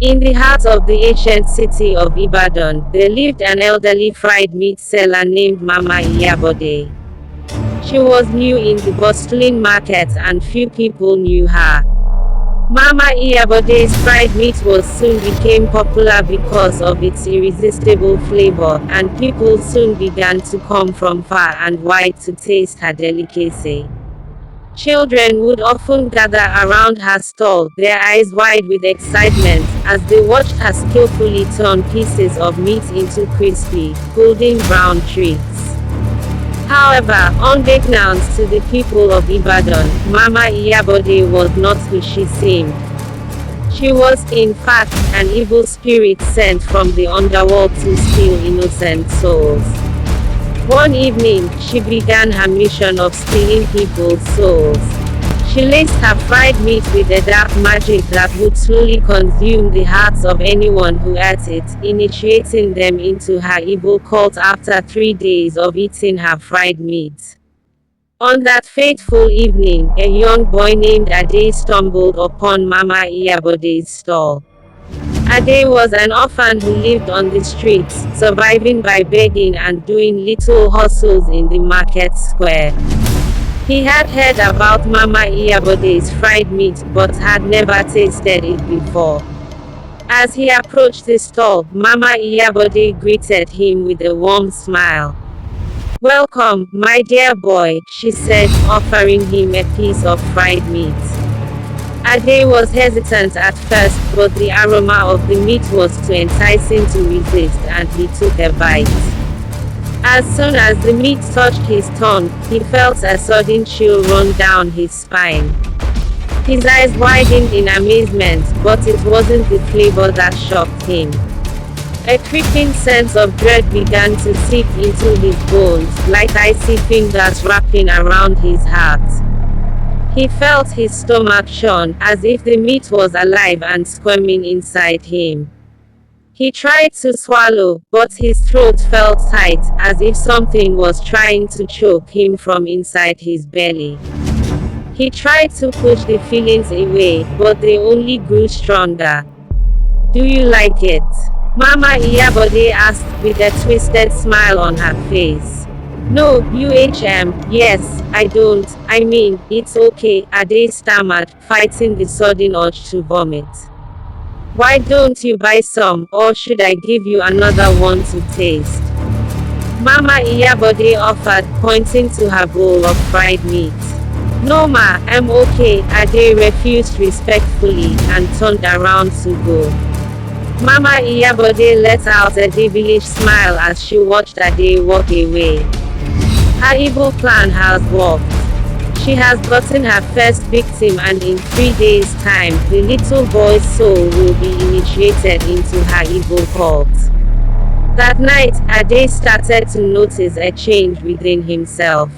In the heart of the ancient city of Ibadan, there lived an elderly fried meat seller named Mama Iyabode. She was new in the bustling market and few people knew her. Mama Iyabode's fried meat was soon became popular because of its irresistible flavor, and people soon began to come from far and wide to taste her delicacy. Children would often gather around her stall, their eyes wide with excitement, as they watched her skillfully turn pieces of meat into crispy, golden brown treats. However, unbeknownst to the people of Ibadan, Mama Iyabode was not who she seemed. She was, in fact, an evil spirit sent from the underworld to steal innocent souls. One evening, she began her mission of stealing people's souls. She laced her fried meat with a dark magic that would slowly consume the hearts of anyone who ate it, initiating them into her evil cult after 3 days of eating her fried meat. On that fateful evening, a young boy named Ade stumbled upon Mama Iyabode's stall. Ade was an orphan who lived on the streets, surviving by begging and doing little hustles in the market square. He had heard about Mama Iyabode's fried meat but had never tasted it before. As he approached the stall, Mama Iyabode greeted him with a warm smile. "Welcome, my dear boy," she said, offering him a piece of fried meat. Ade was hesitant at first, but the aroma of the meat was too enticing to resist, and he took a bite. As soon as the meat touched his tongue, he felt a sudden chill run down his spine. His eyes widened in amazement, but it wasn't the flavor that shocked him. A creeping sense of dread began to seep into his bones, like icy fingers wrapping around his heart. He felt his stomach churn, as if the meat was alive and squirming inside him. He tried to swallow, but his throat felt tight, as if something was trying to choke him from inside his belly. He tried to push the feelings away, but they only grew stronger. "Do you like it?" Mama Iyabode asked with a twisted smile on her face. "No, yes, I don't. I mean, it's okay," Ade stammered, fighting the sudden urge to vomit. "Why don't you buy some, or should I give you another one to taste?" Mama Iyabode offered, pointing to her bowl of fried meat. "No ma, I'm okay," Ade refused respectfully, and turned around to go. Mama Iyabode let out a devilish smile as she watched Ade walk away. Her evil plan has worked. She has gotten her first victim, and in 3 days' time, the little boy's soul will be initiated into her evil cult. That night, Ade started to notice a change within himself.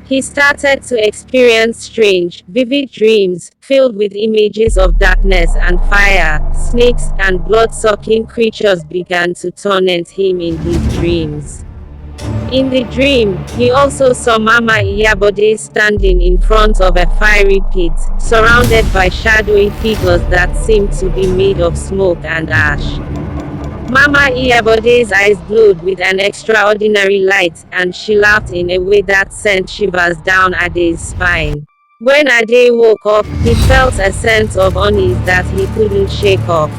He started to experience strange, vivid dreams, filled with images of darkness and fire. Snakes and blood-sucking creatures began to torment him in his dreams. In the dream, he also saw Mama Iyabode standing in front of a fiery pit, surrounded by shadowy figures that seemed to be made of smoke and ash. Mama Iyabode's eyes glowed with an extraordinary light, and she laughed in a way that sent shivers down Ade's spine. When Ade woke up, he felt a sense of unease that he couldn't shake off.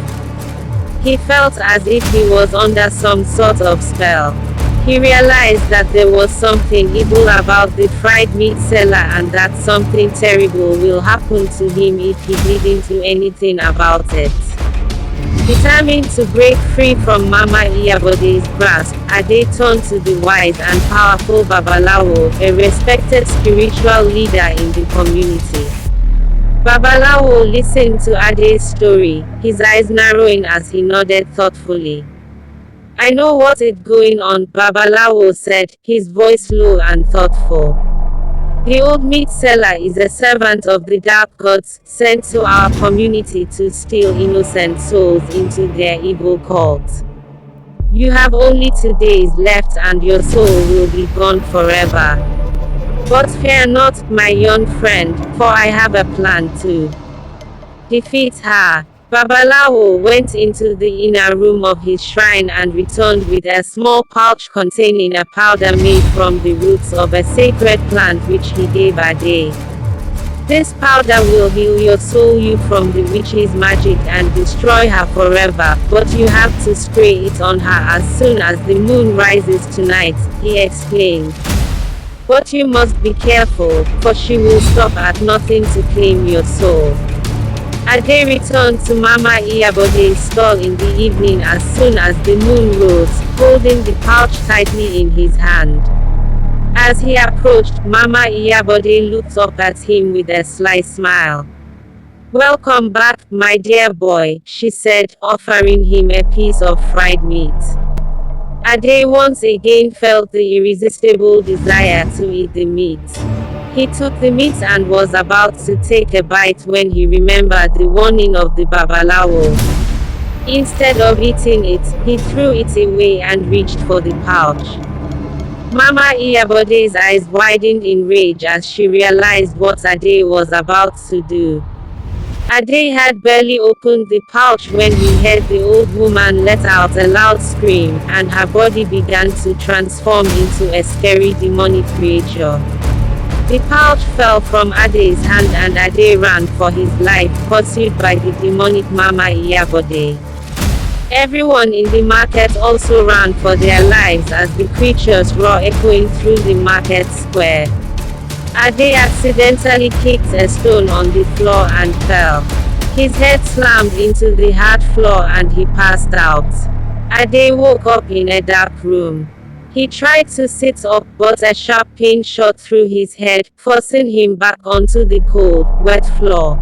He felt as if he was under some sort of spell. He realized that there was something evil about the fried meat seller, and that something terrible will happen to him if he didn't do anything about it. Determined to break free from Mama Iyabode's grasp, Ade turned to the wise and powerful Babalawo, a respected spiritual leader in the community. Babalawo listened to Ade's story, his eyes narrowing as he nodded thoughtfully. "I know what is going on," Babalawo said, his voice low and thoughtful. "The old meat seller is a servant of the dark gods, sent to our community to steal innocent souls into their evil cult. You have only 2 days left and your soul will be gone forever. But fear not, my young friend, for I have a plan to defeat her." Babalawo went into the inner room of his shrine and returned with a small pouch containing a powder made from the roots of a sacred plant which he gave Ade. This powder will heal your soul you from the witch's magic and destroy her forever, but you have to spray it on her as soon as the moon rises tonight, he explained. But you must be careful, for she will stop at nothing to claim your soul. Ade returned to Mama Iyabode's stall in the evening as soon as the moon rose, holding the pouch tightly in his hand. As he approached, Mama Iyabode looked up at him with a sly smile. "Welcome back, my dear boy," she said, offering him a piece of fried meat. Ade once again felt the irresistible desire to eat the meat. He took the meat and was about to take a bite when he remembered the warning of the Babalawo. Instead of eating it, he threw it away and reached for the pouch. Mama Iyabode's eyes widened in rage as she realized what Ade was about to do. Ade had barely opened the pouch when he heard the old woman let out a loud scream, and her body began to transform into a scary demonic creature. The pouch fell from Ade's hand and Ade ran for his life, pursued by the demonic Mama Iyabode. Everyone in the market also ran for their lives as the creatures roared echoing through the market square. Ade accidentally kicked a stone on the floor and fell. His head slammed into the hard floor and he passed out. Ade woke up in a dark room. He tried to sit up, but a sharp pain shot through his head, forcing him back onto the cold, wet floor.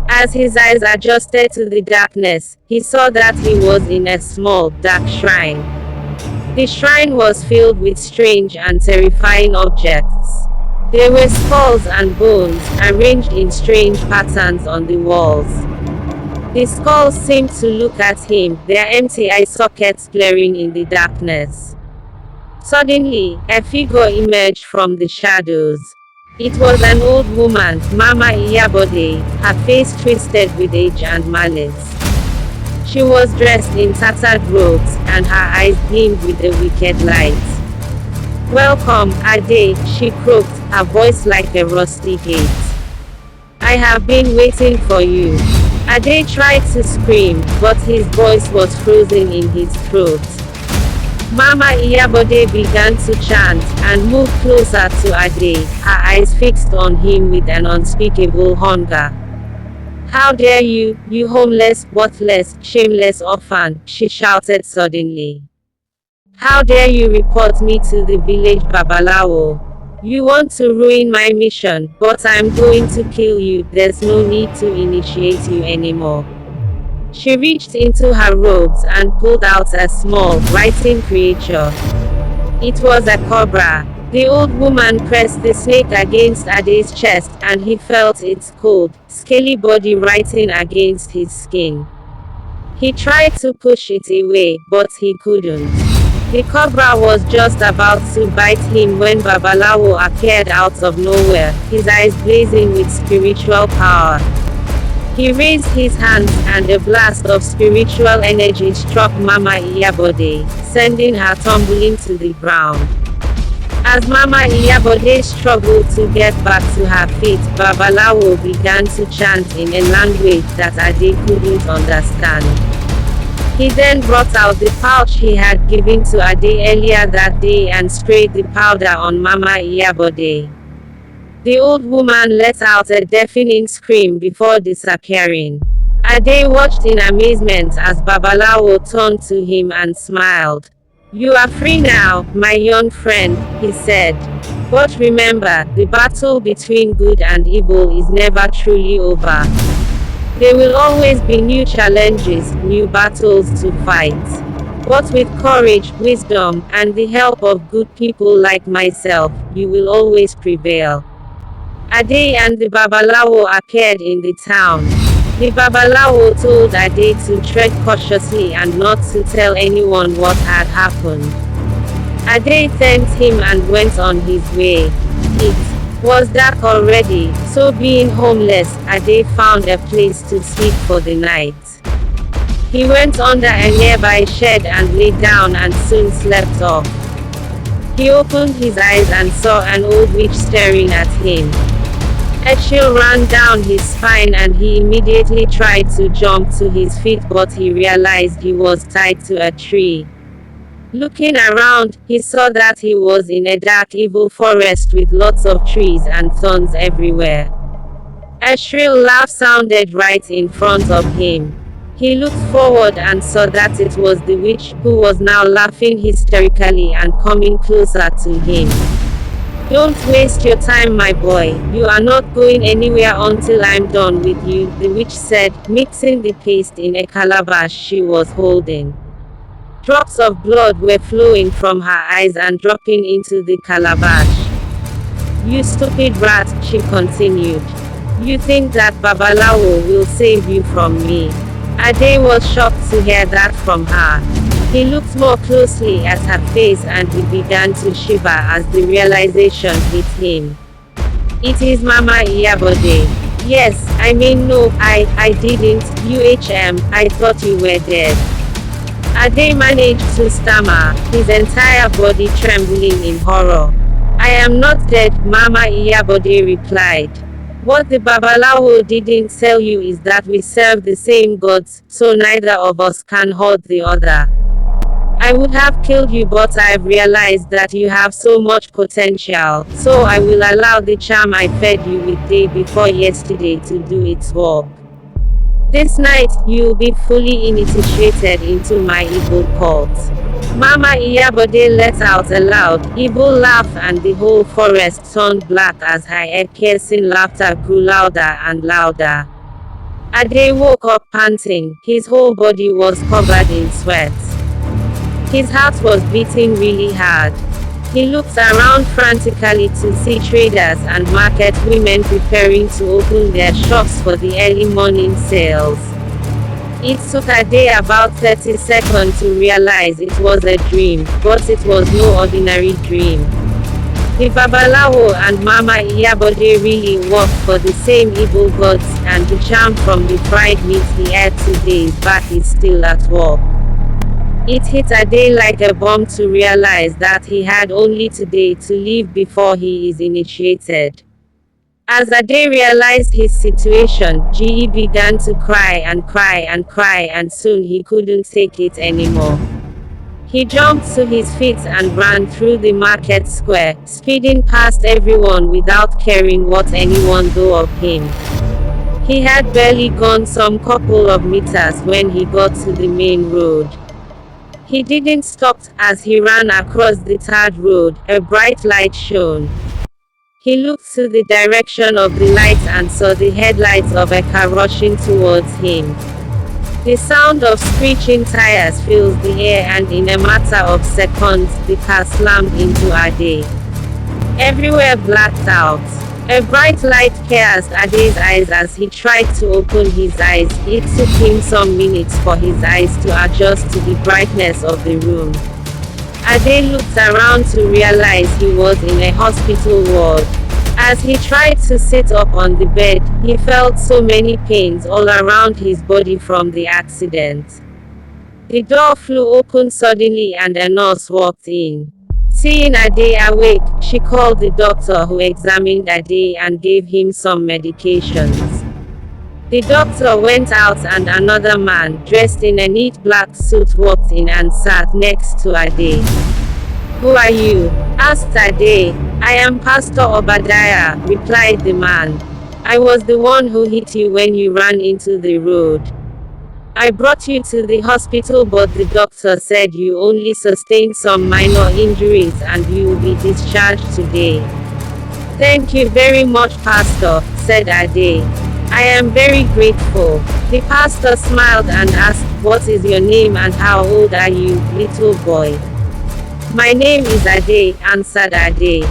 As his eyes adjusted to the darkness, he saw that he was in a small, dark shrine. The shrine was filled with strange and terrifying objects. There were skulls and bones, arranged in strange patterns on the walls. The skulls seemed to look at him, their empty eye sockets glaring in the darkness. Suddenly, a figure emerged from the shadows. It was an old woman, Mama Iyabode, her face twisted with age and malice. She was dressed in tattered robes, and her eyes gleamed with a wicked light. "Welcome, Ade," she croaked, her voice like a rusty gate. "I have been waiting for you." Ade tried to scream, but his voice was frozen in his throat. Mama Iyabode began to chant, and moved closer to Ade, her eyes fixed on him with an unspeakable hunger. "How dare you, you homeless, worthless, shameless orphan," she shouted suddenly. "How dare you report me to the village Babalawo? You want to ruin my mission, but I'm going to kill you. There's no need to initiate you anymore." She reached into her robes and pulled out a small, writing creature. It was a cobra. The old woman pressed the snake against Ade's chest, and he felt its cold, scaly body writing against his skin. He tried to push it away, but he couldn't. The cobra was just about to bite him when Babalawo appeared out of nowhere, his eyes blazing with spiritual power. He raised his hands, and a blast of spiritual energy struck Mama Iyabode, sending her tumbling to the ground. As Mama Iyabode struggled to get back to her feet, Babalawo began to chant in a language that Ade couldn't understand. He then brought out the pouch he had given to Ade earlier that day and sprayed the powder on Mama Iyabode. The old woman let out a deafening scream before disappearing. Ade watched in amazement as Babalawo turned to him and smiled. "You are free now, my young friend," he said. "But remember, the battle between good and evil is never truly over. There will always be new challenges, new battles to fight. But with courage, wisdom, and the help of good people like myself, you will always prevail." Ade and the Babalawo appeared in the town. The Babalawo told Ade to tread cautiously and not to tell anyone what had happened. Ade thanked him and went on his way. It was dark already, so being homeless, Ade found a place to sleep for the night. He went under a nearby shed and lay down and soon slept off. He opened his eyes and saw an old witch staring at him. A chill ran down his spine and he immediately tried to jump to his feet, but he realized he was tied to a tree. Looking around, he saw that he was in a dark evil forest with lots of trees and thorns everywhere. A shrill laugh sounded right in front of him. He looked forward and saw that it was the witch, who was now laughing hysterically and coming closer to him. "Don't waste your time, my boy. You are not going anywhere until I'm done with you," the witch said, mixing the paste in a calabash she was holding. Drops of blood were flowing from her eyes and dropping into the calabash. "You stupid rat," she continued. "You think that Babalawo will save you from me?" Ade was shocked to hear that from her. He looked more closely at her face and he began to shiver as the realization hit him. "It is Mama Iyabode." "Yes, I mean no, I didn't, I thought you were dead." Ade managed to stammer, his entire body trembling in horror. "I am not dead," Mama Iyabode replied. "What the Babalawo didn't tell you is that we serve the same gods, so neither of us can hurt the other. I would have killed you, but I've realized that you have so much potential, so I will allow the charm I fed you with day before yesterday to do its work. This night, you'll be fully initiated into my evil cult." Mama Iyabode let out a loud, evil laugh and the whole forest turned black as her ear-piercing laughter grew louder and louder. Ade woke up panting, his whole body was covered in sweat. His heart was beating really hard. He looked around frantically to see traders and market women preparing to open their shops for the early morning sales. It took Ade about 30 seconds to realize it was a dream, but it was no ordinary dream. The Babalawo and Mama Iyabode really worked for the same evil gods, and the charm from the fried meat he ate 2 days back is still at work. It hit Ade like a bomb to realize that he had only today to live before he is initiated. As Ade realized his situation, Ji began to cry and cry and cry, and soon he couldn't take it anymore. He jumped to his feet and ran through the market square, speeding past everyone without caring what anyone thought of him. He had barely gone some couple of meters when he got to the main road. He didn't stop as he ran across the tarred road. A bright light shone. He looked to the direction of the light and saw the headlights of a car rushing towards him. The sound of screeching tires filled the air, and in a matter of seconds the car slammed into Ade. Everywhere blacked out. A bright light pierced Ade's eyes as he tried to open his eyes. It took him some minutes for his eyes to adjust to the brightness of the room. Ade looked around to realize he was in a hospital ward. As he tried to sit up on the bed, he felt so many pains all around his body from the accident. The door flew open suddenly and a nurse walked in. Seeing Ade awake, she called the doctor, who examined Ade and gave him some medications. The doctor went out and another man, dressed in a neat black suit, walked in and sat next to Ade. "Who are you?" asked Ade. "I am Pastor Obadiah," replied the man. "I was the one who hit you when you ran into the road. I brought you to the hospital, but the doctor said you only sustained some minor injuries and you will be discharged today." "Thank you very much, Pastor," said Ade. "I am very grateful." The pastor smiled and asked, "What is your name and how old are you, little boy?" "My name is Ade," answered Ade.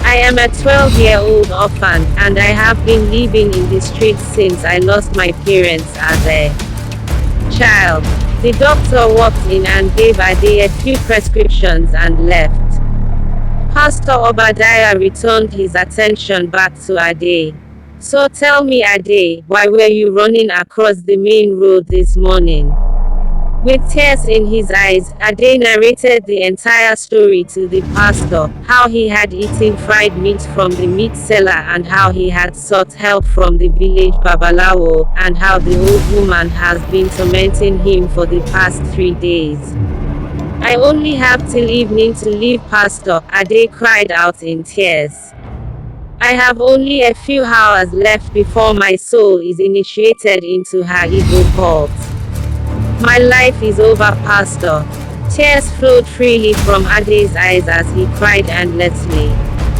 "I am a 12-year-old orphan, and I have been living in the streets since I lost my parents as a child." The doctor walked in and gave Ade a few prescriptions and left. Pastor Obadiah returned his attention back to Ade. "So tell me, Ade, why were you running across the main road this morning?" With tears in his eyes, Ade narrated the entire story to the pastor, how he had eaten fried meat from the meat seller and how he had sought help from the village babalawo, and how the old woman has been tormenting him for the past 3 days. I only have till evening to leave, Pastor, Ade cried out in tears. I have only a few hours left before my soul is initiated into her evil cult. My life is over, Pastor. Tears flowed freely from Ade's eyes as he cried endlessly.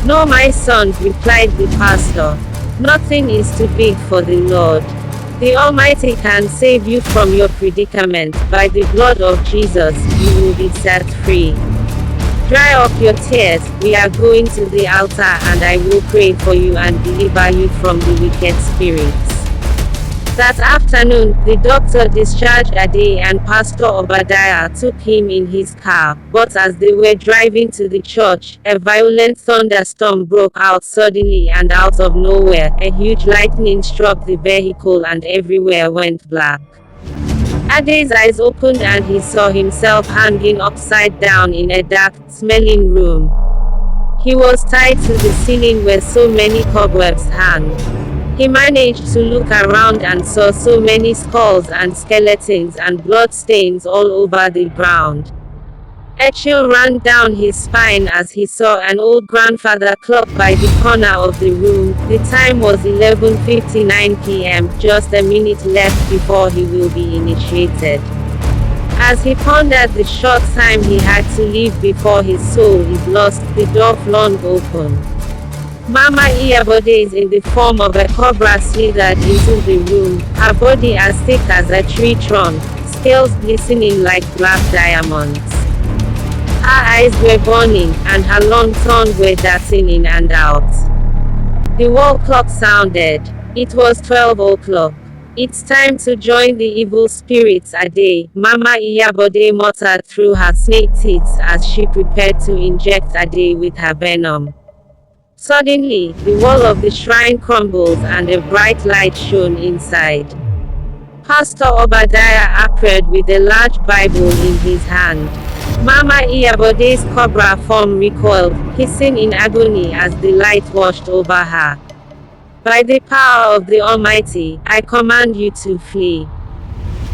No, my son, replied the pastor. Nothing is too big for the Lord. The Almighty can save you from your predicament. By the blood of Jesus, you will be set free. Dry up your tears, we are going to the altar and I will pray for you and deliver you from the wicked spirits. That afternoon, the doctor discharged Ade and Pastor Obadiah took him in his car, but as they were driving to the church, a violent thunderstorm broke out suddenly and out of nowhere, a huge lightning struck the vehicle and everywhere went black. Ade's eyes opened and he saw himself hanging upside down in a dark, smelling room. He was tied to the ceiling where so many cobwebs hung. He managed to look around and saw so many skulls and skeletons and blood stains all over the ground. A chill ran down his spine as he saw an old grandfather clock by the corner of the room. The time was 11:59 p.m., just a minute left before he will be initiated. As he pondered the short time he had to live before his soul is lost, the door flung open. Mama Iyabode in the form of a cobra slithered into the room, her body as thick as a tree trunk, scales glistening like black diamonds. Her eyes were burning, and her long tongue were darting in and out. The wall clock sounded. It was 12 o'clock. It's time to join the evil spirits, Ade, Mama Iyabode muttered through her snake teeth as she prepared to inject Ade with her venom. Suddenly, the wall of the shrine crumbled and a bright light shone inside. Pastor Obadiah appeared with a large Bible in his hand. Mama Iyabode's cobra form recoiled, hissing in agony as the light washed over her. By the power of the Almighty, I command you to flee.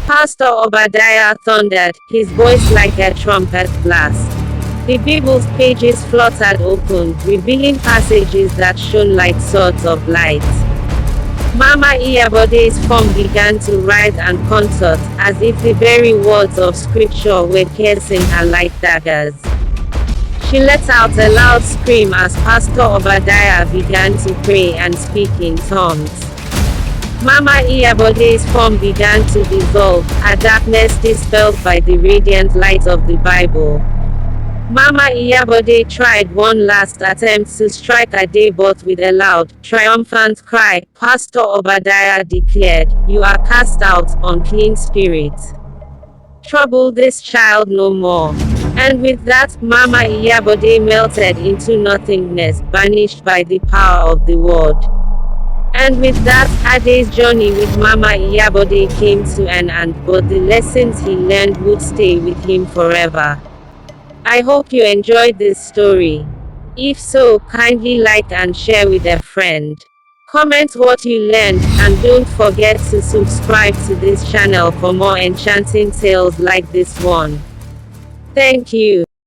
Pastor Obadiah thundered, his voice like a trumpet blast. The Bible's pages fluttered open, revealing passages that shone like swords of light. Mama Iyabode's form began to writhe and contort, as if the very words of scripture were piercing her like daggers. She let out a loud scream as Pastor Obadiah began to pray and speak in tongues. Mama Iyabode's form began to dissolve, her darkness dispelled by the radiant light of the Bible. Mama Iyabode tried one last attempt to strike Ade, but with a loud, triumphant cry, Pastor Obadiah declared, "You are cast out, unclean spirit. Trouble this child no more." And with that, Mama Iyabode melted into nothingness, banished by the power of the word. And with that, Ade's journey with Mama Iyabode came to an end, but the lessons he learned would stay with him forever. I hope you enjoyed this story. If so, kindly like and share with a friend. Comment what you learned, and don't forget to subscribe to this channel for more enchanting tales like this one. Thank you.